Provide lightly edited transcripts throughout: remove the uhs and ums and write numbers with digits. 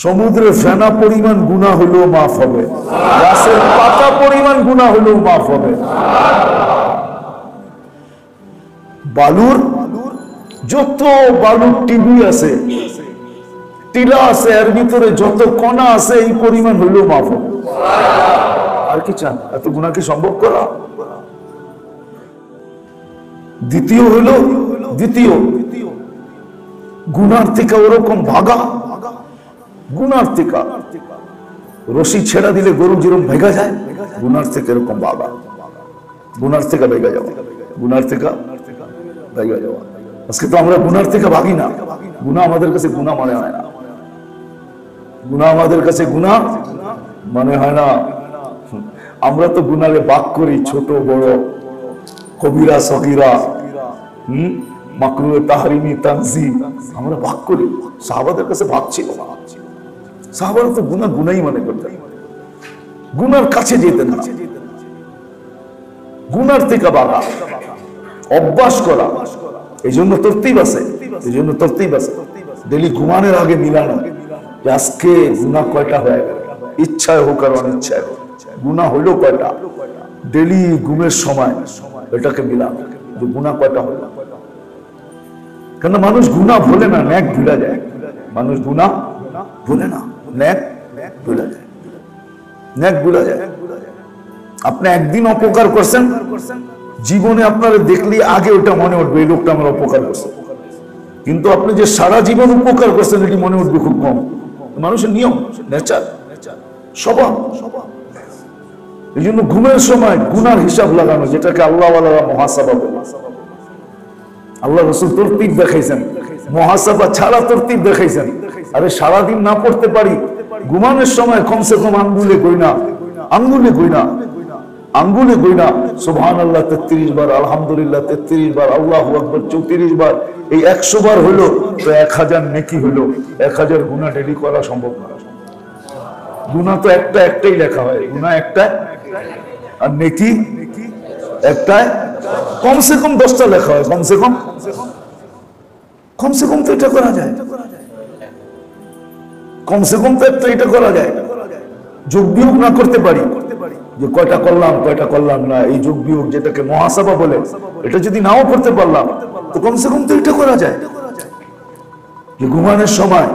সমুদ্রে ফেনা পরিমাণ গুনাহ হলেও মাফ হবে, গাছের পাতা পরিমাণ গুনাহ হলেও মাফ হবে। বালুর যত বালুর টিবি আছে, টিলা আছে, এর ভিতরে যত কণা আছে এই পরিমাণ হলেও মাফ হবে। আর কি চান? এত গুনাহ কি সম্ভব করা? দ্বিতীয় গুনার থেকে ওরকম ভাগা, গুনার থেকে রশি ছেড়া দিলে গরু যেরকম ভেগা যায়, গুনার থেকে এরকম ভাগা, গুনার থেকে ভেগা যাওয়া, গুনার থেকে ভেগা যাওয়া। আজকে তো আমরা গুনার থেকে ভাগি না। গুনাহ আমাদের কাছে গুনাহ মনে হয় না, গুনাহ আমাদের কাছে গুনাহ মনে হয় না। আমরা তো গুনাহে ভাগ করি, ছোট বড়, কবিরা সগীরা, মাকরুহে তাহরিমি তানজিহ, আমরা ভাগ করি। সাহাবাদের কাছে ভাগ ছিল না। সাহাবারা তো গুনাহ গুনাহই মনে করতেন, গুনার কাছে যেতেন না। গুনার থেকে ভাগা, অভ্যাস করা, এই জন্য তরতিব আছে, এই জন্য তরতিব আছে। ডেলি ঘুমানোর আগে মিলানো যে আজকে গুনাহ কয়টা হয়ে গেল, ইচ্ছায় হোক আর অনিচ্ছায় হোক, গুনাহ হইলো কয়টা। ডেলি ঘুমের সময় এটাকে মিলানো যে গুনাহ কয়টা হইল। কেন মানুষ গুনাহ ভুলে না, নেক ভুলে যায়। মানুষ গুনাহ ভুলে না, নেক ভুলে যায়, নেক ভুলে যায়। আপনি একদিন অপকার করছেন, জীবনে আপনারা দেখলে আগে ওটা মনে উঠবে এই লোকটা আমার অপকার করছে। কিন্তু আপনি যে সারা জীবন উপকার করছেন এটি মনে উঠবে খুব কম। মানুষের নিয়ম, নেচার, স্বভাব। এই জন্য ঘুমের সময় গুনার হিসাব লাগানো, যেটাকে আল্লাহ ওয়ালারা মুহাসাবা বলে। আল্লাহ রাসূল তরতিব দেখাইছেন, মুহাসাবা ছাড়া তরতিব দেখাইছেন। আরে সারাদিন না পড়তে পারি, ঘুমানোর সময় কমসে কম আঙ্গুলে গইনা, আঙ্গুলে গইনা, আঙ্গুলে গইনা সুবহানাল্লাহ 33 বার, আলহামদুলিল্লাহ 33 বার, আল্লাহু আকবার 34 বার। এই 100 বার হলো তো 1000 নেকি হলো। 1000 গুনাহ ডেলি করা সম্ভব না। গুনাহ তো একটাই লেখা হয়, গুনাহ একটা, আর নেকি একটাই। কমসে কম 10টা লেখা হয়, কমসে কম তো এটা করা যায়, কমসে কম তো এটা করা যায়। যোগ বিয়োগ না করতে পারি যে কয়টা করলাম না, এই যোগ বিয়োগ যেটাকে মুহাসাবা বলে, এটা যদি নাও করতে পারলাম তো কমসে কম তো এটা করা যায়। যে ঘুমানোর সময়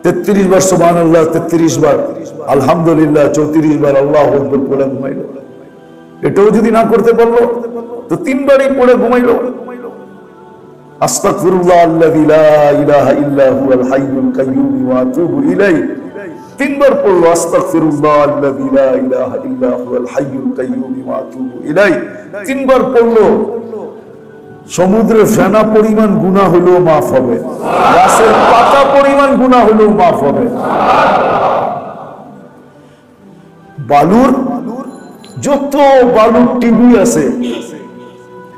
33 বার সুবহানাল্লাহ, 33 বার আলহামদুলিল্লাহ, 34 বার আল্লাহু আকবার পড়ে ঘুমাইলো। এটাও যদি না করতে পারলো তো 3 বারই পড়ে ঘুমাইলো। আস্তাগফিরুল্লাহ আল্লাযী লা ইলাহা ইল্লা হুয়াল হাইয়ুল কাইয়্যুম ওয়া আতুবু ইলাইহি। 3 বার পড়লো আস্তাগফিরুল্লাহ আল্লাযী লা ইলাহা ইল্লা হুয়াল হাইয়ুল কাইয়্যুম ওয়া আতুবু ইলাইহি। 3 বার পড়লো। সমুদ্রে ফেনা পরিমাণ গুনাহ হলেও মাফ হবে, গাছের পাতা পরিমাণ গুনাহ হলেও মাফ হবে। বালুর যত বালুর টিবি আছে,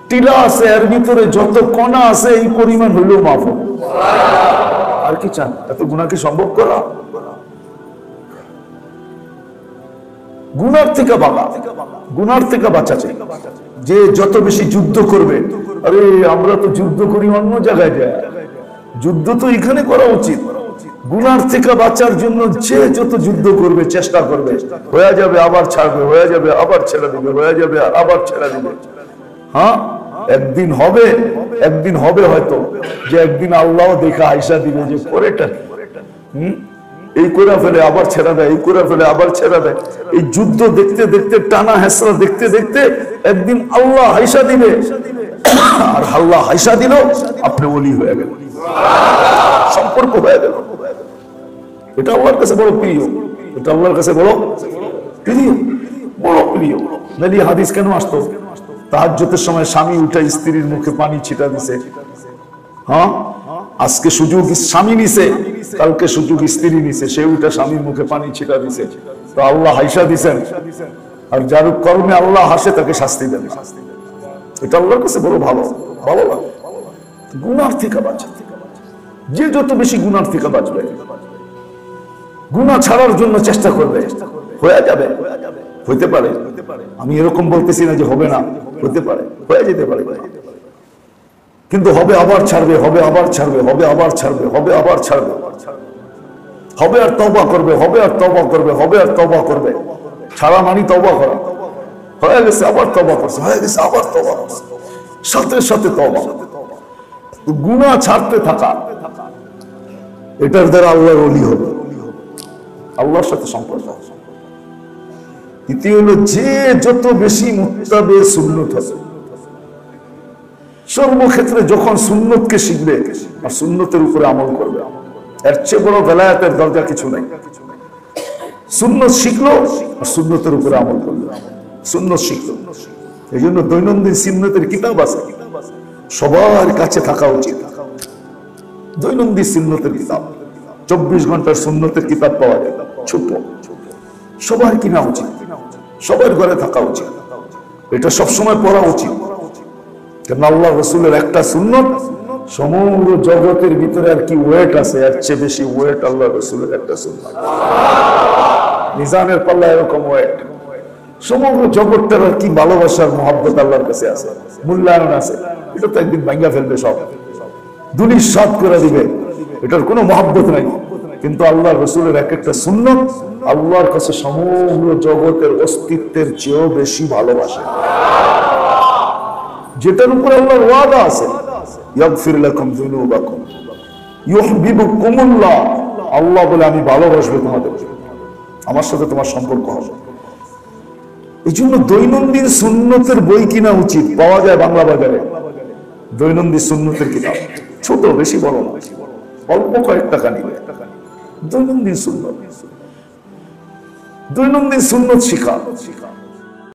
টিলা আছে, এর ভিতরে যত কণা আছে এই পরিমাণ হলেও মাফ হবে। আর কি চান? এত গুনাহ কি সম্ভব করা? গুনার থেকে বাঁচা, গুনার থেকে বাঁচা চাই। যে যত বেশি যুদ্ধ করবে, আরে আমরা তো যুদ্ধ করি অন্য জায়গায় যায়, যুদ্ধ তো এখানে করা উচিত। গুনার থেকে বাঁচার জন্য যে যত যুদ্ধ করবে, চেষ্টা করবে, হয়ে যাবে আবার ছাড়বে, হয়ে যাবে আবার ছেড়ে দিবে, হয়ে যাবে আবার ছেড়ে দিবে। হ্যাঁ, একদিন হবে হয়তো যে একদিন আল্লাহ দেখা আইসা দিবে যে পরেটা এই করে ফেলে আবার ছেড়া দেয়, এই করে ফেলে আবার ছেড়া দেয়। এই যুদ্ধ দেখতে দেখতে, টানা হেসরা দেখতে দেখতে একদিন আল্লাহ হাইসা দিবে। আর আল্লাহ হাইসা দিল, আপনি ওলি হয়ে গেল, সম্পর্ক হয়ে গেল। এটা আল্লাহর কাছে বড় প্রিয়, এটা আল্লাহর কাছে বড় প্রিয়, বড় প্রিয়। নালি হাদিস কেন আসতো? তাহাজ্জুদের সময় স্বামী উঠে স্ত্রীর মুখে পানি ছিটা দিছে। হ্যাঁ, আজকে সুযোগ স্বামী নিছে, কালকে সুযোগ স্ত্রী নিছে, সে উঠে স্বামীর মুখে পানি ছিটা দিছে, তো আল্লাহ হাইসা দিছেন। আর যার কর্মে আল্লাহ হাসে তাকে শাস্তি দেন। এটা আল্লাহর কাছে বড় ভালো ভালো লাগে। গুনার থেকে বাঁচা, যে যত বেশি গুনার থেকে বাঁচবে, গুনাহ ছাড়ার জন্য চেষ্টা করবে, হয়ে যাবে, হইতে পারে। আমি এরকম বলতেছি না যে হবে না, হতে পারে, হয়ে যেতে পারে। কিন্তু হবে আবার ছাড়বে, হবে আবার ছাড়বে, হবে আবার ছাড়বে, হবে আবার ছাড়বে। হবে আর তওবা করবে, হবে আর তওবা করবে, হবে আর তওবা করবে। ছাড়া মানি তওবা করা। হয়ে গেছে আবার তওবা করছে, হয়ে গেছে আবার তওবা করছে, সাথে সাথে তওবা। গুনাহ ছাড়তে থাকা, এটার দ্বারা আল্লাহর ওলি হবে, আল্লাহর সাথে সম্পর্ক। দ্বিতীয় হলো যে যত বেশি মুত্তাবে সুন্নত হবে, সর্বক্ষেত্রে যখন সুন্নতকে শিখবে আর সুন্নতের উপরে আমল করবে, এর চেয়ে বড় বেলায়েতের দরজা কিছু নাই। সুন্নত শিখলো আর সুন্নতের উপরে আমল করলো, সুন্নত শিখলো। এই জন্য দৈনন্দিন সুন্নতের কিতাব আছে, সবার কাছে থাকা উচিত। দৈনন্দিন সুন্নতের কিতাব, 24 ঘন্টার সুন্নতের কিতাব পাওয়া যায়, ছোট, সবার কিনা উচিত, সবার ঘরে থাকা উচিত। এটা সবসময় পড়া উচিত। কেন আল্লাহ রসুলের একটা সুন্নত সমগ্র জগতের ভিতরে আর কি ওয়েট আছে, এর চেয়ে বেশি ওয়েট আল্লাহ রসুলের একটা সুন্নত। মিজানের পাল্লা এরকম ওয়েট। সমগ্র জগৎটার আর কি ভালোবাসার মহব্বত আল্লাহর কাছে আছে, মূল্যায়ন আছে। এটা তো একদিন ভাঙ্গা ফেলবে, সব দুনিয়া সাত করে দিবে, এটার কোনো মহব্বত নাই। কিন্তু আল্লাহ রসুলের এক একটা সুন্নত আল্লাহর কাছে সমগ্র জগতের অস্তিত্বের চেয়েও বেশি ভালোবাসে, যেটার উপরে আল্লাহর ওয়াদা আছে, ইয়াগফির লাকুম যুনুবাকুম ইউহিব্বুকুমুল্লাহ। আল্লাহ বলে আমি ভালোবাসবো তোমাদের, আমার সাথে তোমার সম্পর্ক হবে। এই জন্য দৈনন্দিন সুন্নতের বই কিনা উচিত, পাওয়া যায় বাংলা বাজারে। দৈনন্দিন সুন্নতের কিতাব, ছোট, বেশি বড় না, অল্প কয়েক টাকা নিবে। দৈনন্দিন সুন্নত, দৈনন্দিন সুন্নত শিখা।